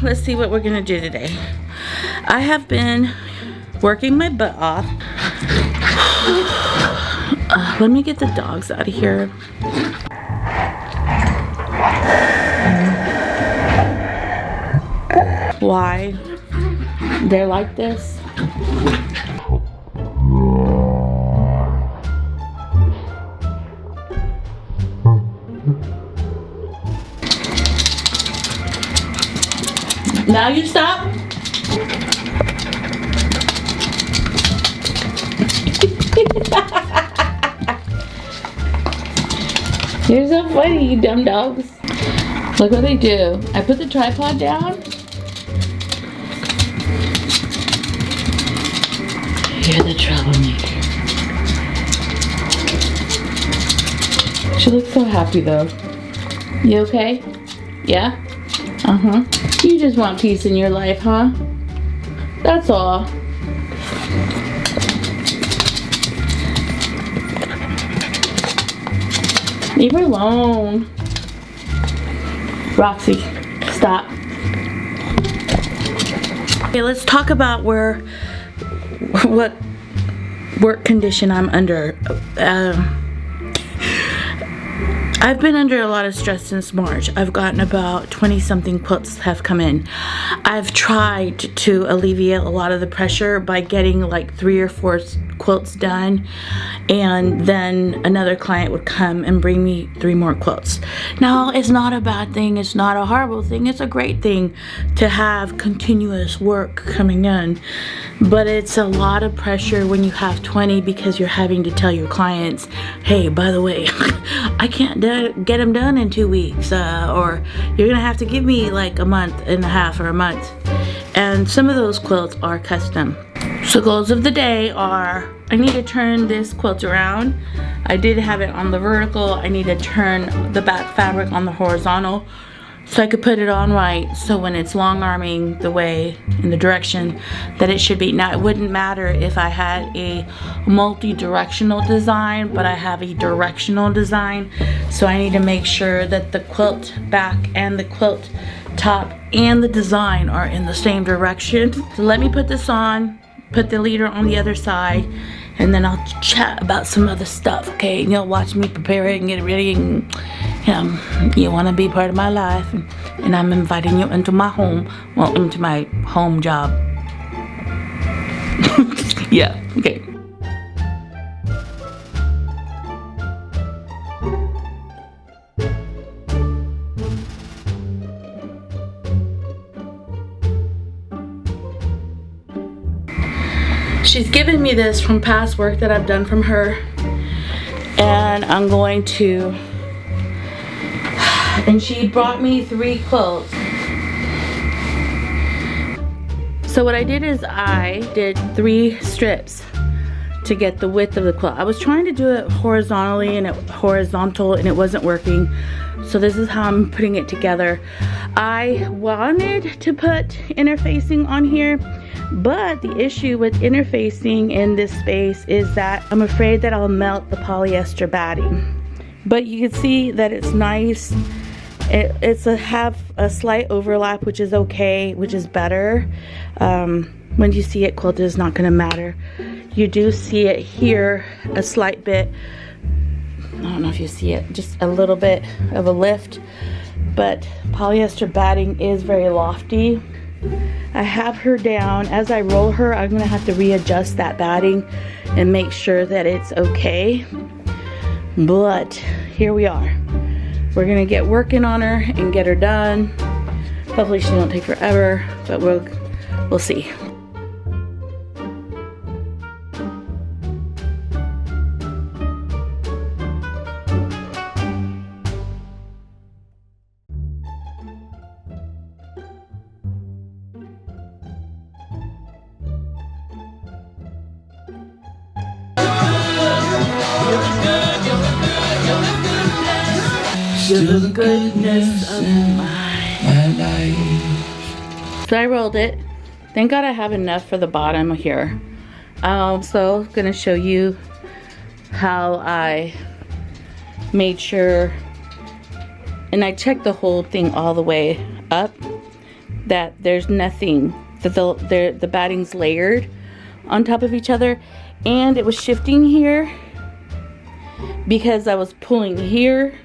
let's see what we're gonna do today. I have been working my butt off. Let me get the dogs out of here. Why they're like this? Now you stop. You're so funny, you dumb dogs. Look what they do. I put the tripod down. You're the troublemaker. She looks so happy though. You okay? Yeah? Uh-huh. You just want peace in your life, huh? That's all. Leave her alone. Roxy, stop. Okay, let's talk about what work condition I'm under. I've been under a lot of stress since March. I've gotten about 20-something quilts have come in. I've tried to alleviate a lot of the pressure by getting like 3 or 4 quilts done, and then another client would come and bring me 3 more quilts. Now, it's not a bad thing, it's not a horrible thing, it's a great thing to have continuous work coming in, but it's a lot of pressure when you have 20 because you're having to tell your clients, hey, by the way, I can't get them done in 2 weeks, or you're gonna have to give me like a month and a half or a month. And some of those quilts are custom. So goals of the day are, I need to turn this quilt around. I did have it on the vertical. I need to turn the back fabric on the horizontal so I could put it on right, so when it's long arming the way in the direction that it should be. Now, it wouldn't matter if I had a multi-directional design, but I have a directional design, so I need to make sure that the quilt back and the quilt top and the design are in the same direction. So let me put this on, put the leader on the other side, and then I'll chat about some other stuff, okay? You'll watch me prepare it and get it ready, and you want to be part of my life, and I'm inviting you into my home, well, into my home job. Yeah, okay. She's given me this from past work that I've done from her, and I'm going to, and she brought me 3 quilts. So what I did is I did 3 strips to get the width of the quilt. I was trying to do it horizontally and it wasn't working. So this is how I'm putting it together. I wanted to put interfacing on here, but the issue with interfacing in this space is that I'm afraid that I'll melt the polyester batting. But you can see that it's nice. It's have a slight overlap, which is okay, which is better. When you see it quilted, it's not going to matter. You do see it here a slight bit. I don't know if you see it, just a little bit of a lift, but polyester batting is very lofty. I have her down. As I roll her, I'm gonna have to readjust that batting and make sure that it's okay. But here we are. We're gonna get working on her and get her done. Hopefully she won't take forever, but we'll see. You're the goodness of my life. So I rolled it. Thank God I have enough for the bottom here. I'm also gonna show you how I made sure, and I checked the whole thing all the way up, that there's nothing, that the batting's layered on top of each other, and it was shifting here because I was pulling here,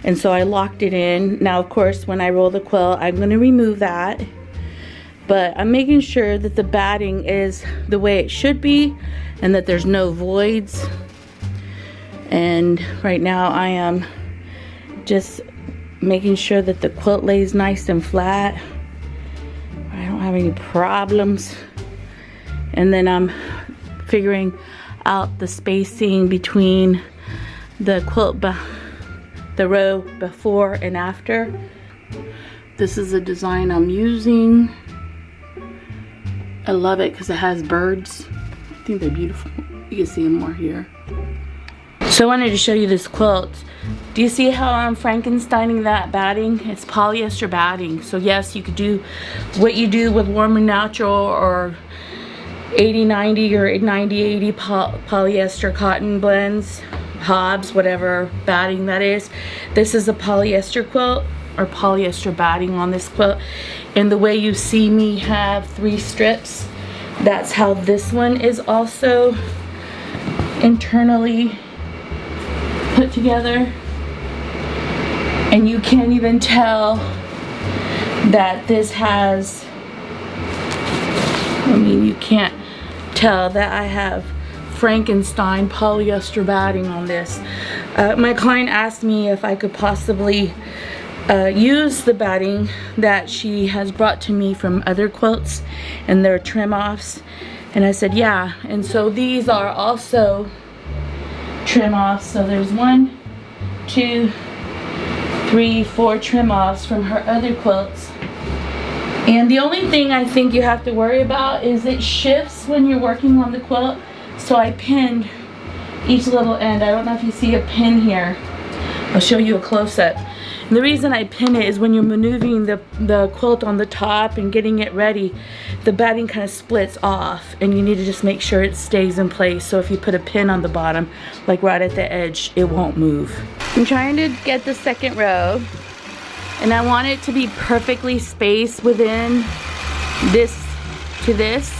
and so I locked it in. Now of course when I roll the quilt I'm going to remove that, but I'm making sure that the batting is the way it should be and that there's no voids. And right now I am just making sure that the quilt lays nice and flat. I don't have any problems. And then I'm figuring out the spacing between the quilt, the row before and after. This is a design I'm using. I love it because it has birds. I think they're beautiful. You can see them more here. So I wanted to show you this quilt. Do you see how I'm Frankensteining that batting? It's polyester batting. So yes, you could do what you do with Warm and Natural or 80-90 or 90-80 polyester cotton blends, Hobbs, whatever batting that is. This is a polyester quilt or polyester batting on this quilt. And the way you see me have 3 strips, that's how this one is also internally put together. And you can't even tell that this has, I mean, you can't tell that I have Frankenstein polyester batting on this. My client asked me if I could possibly use the batting that she has brought to me from other quilts and their trim offs, and I said yeah. And so these are also trim offs. So there's 1, 2, 3, 4 trim offs from her other quilts. And the only thing I think you have to worry about is it shifts when you're working on the quilt. So I pinned each little end. I don't know if you see a pin here. I'll show you a close-up. And the reason I pin it is when you're maneuvering the quilt on the top and getting it ready, the batting kind of splits off and you need to just make sure it stays in place. So if you put a pin on the bottom, like right at the edge, it won't move. I'm trying to get the second row, and I want it to be perfectly spaced within this to this.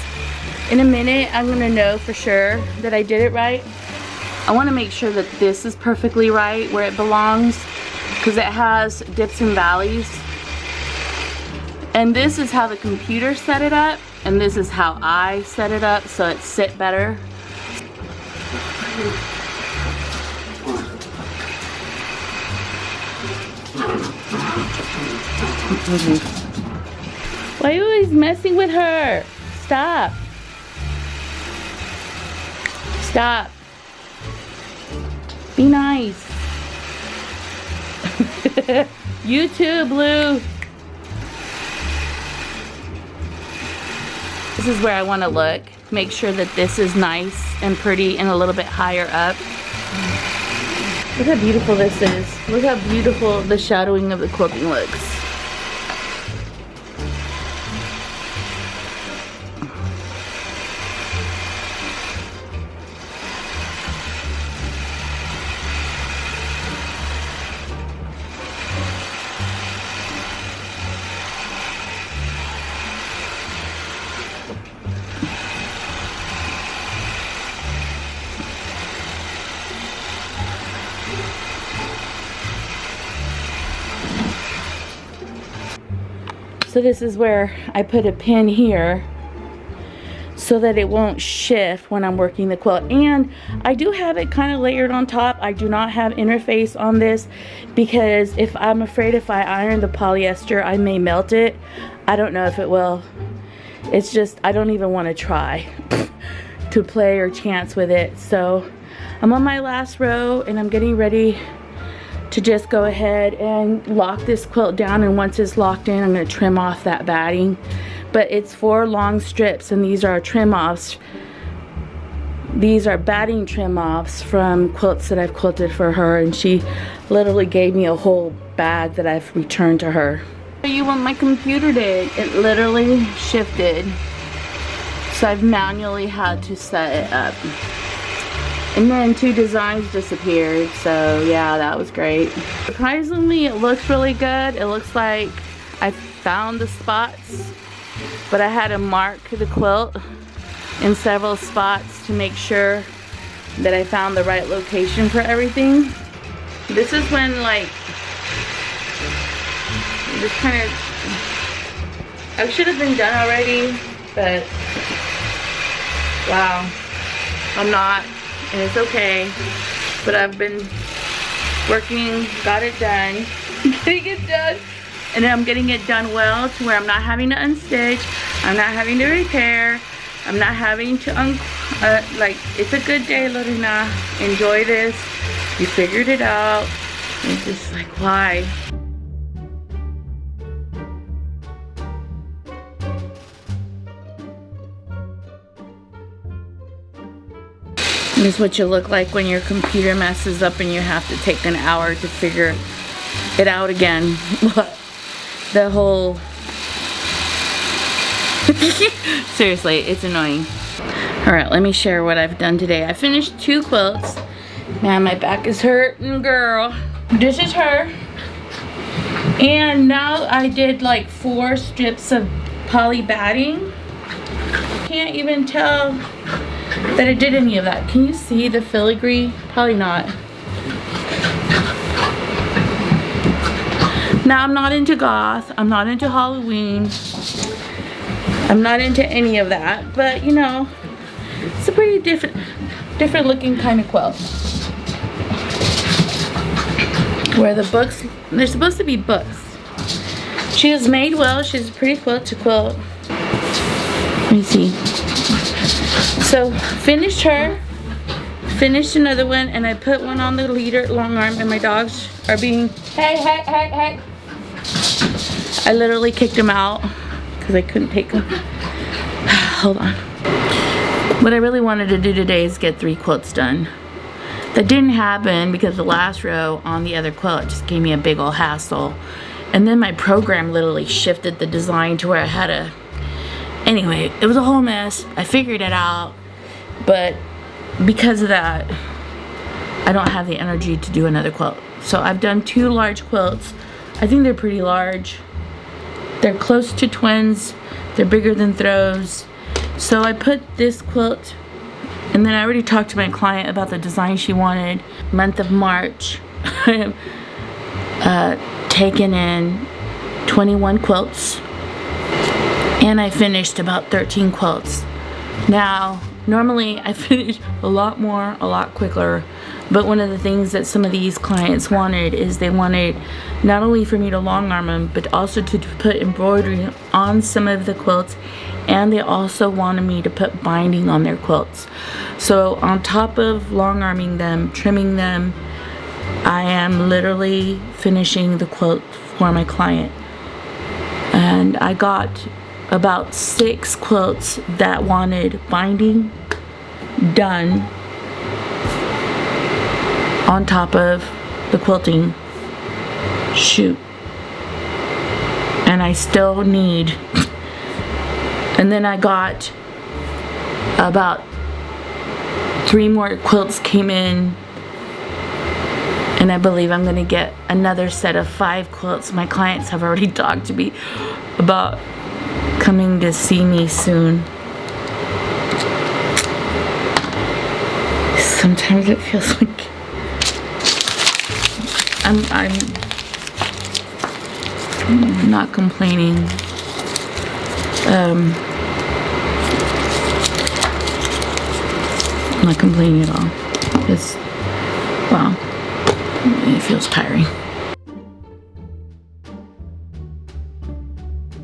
In a minute, I'm gonna know for sure that I did it right. I wanna make sure that this is perfectly right where it belongs, because it has dips and valleys. And this is how the computer set it up, and this is how I set it up so it sit better. Why are you always messing with her? Stop. Stop. Be nice. You too, Blue. This is where I want to look. Make sure that this is nice and pretty and a little bit higher up. Look how beautiful this is. Look how beautiful the shadowing of the quilting looks. So this is where I put a pin here so that it won't shift when I'm working the quilt. And I do have it kind of layered on top. I do not have interface on this because I'm afraid if I iron the polyester, I may melt it. I don't know if it will. It's just, I don't even want to try to play or chance with it. So I'm on my last row and I'm getting ready to just go ahead and lock this quilt down, and once it's locked in I'm going to trim off that batting. But it's 4 long strips and these are trim offs. These are batting trim offs from quilts that I've quilted for her, and she literally gave me a whole bag that I've returned to her. Show you what my computer did. It literally shifted, so I've manually had to set it up. And then 2 designs disappeared, so yeah, that was great. Surprisingly, it looks really good. It looks like I found the spots, but I had to mark the quilt in several spots to make sure that I found the right location for everything. This is when, like, this kind of, I should have been done already, but wow, I'm not, and it's okay. But I've been working, got it done, getting it done, and I'm getting it done well to where I'm not having to unstitch, I'm not having to repair, I'm not having to like, it's a good day, Lorena. Enjoy this. You figured it out. It's just like, why? This is what you look like when your computer messes up and you have to take an hour to figure it out again. The whole... Seriously, it's annoying. Alright, let me share what I've done today. I finished 2 quilts. Man, my back is hurting, girl. This is her. And now I did like 4 strips of poly batting. Can't even tell that I did any of that. Can you see the filigree? Probably not. Now, I'm not into goth. I'm not into Halloween. I'm not into any of that. But, you know, it's a pretty different looking kind of quilt. Where the books, they're supposed to be books. She is made well. She's a pretty quilt to quilt. Let me see. So, finished her, finished another one, and I put one on the leader, Longarm, and my dogs are being, hey. I literally kicked them out because I couldn't take them. Hold on. What I really wanted to do today is get 3 quilts done. That didn't happen because the last row on the other quilt just gave me a big old hassle. And then my program literally shifted the design to where I had a... Anyway, it was a whole mess. I figured it out, but because of that, I don't have the energy to do another quilt. So I've done 2 large quilts. I think they're pretty large. They're close to twins. They're bigger than throws. So I put this quilt, and then I already talked to my client about the design she wanted. Month of March, taken in 21 quilts. And I finished about 13 quilts. Now, normally I finish a lot more, a lot quicker, but one of the things that some of these clients wanted is they wanted not only for me to long arm them, but also to put embroidery on some of the quilts, and they also wanted me to put binding on their quilts. So on top of long arming them, trimming them, I am literally finishing the quilt for my client. And I got about 6 quilts that wanted binding done on top of the quilting shoot, and I still need, and then I got about 3 more quilts came in, and I believe I'm gonna get another set of 5 quilts. My clients have already talked to me about coming to see me soon. Sometimes it feels like I'm not complaining. I'm not complaining at all. It's, wow, it feels tiring.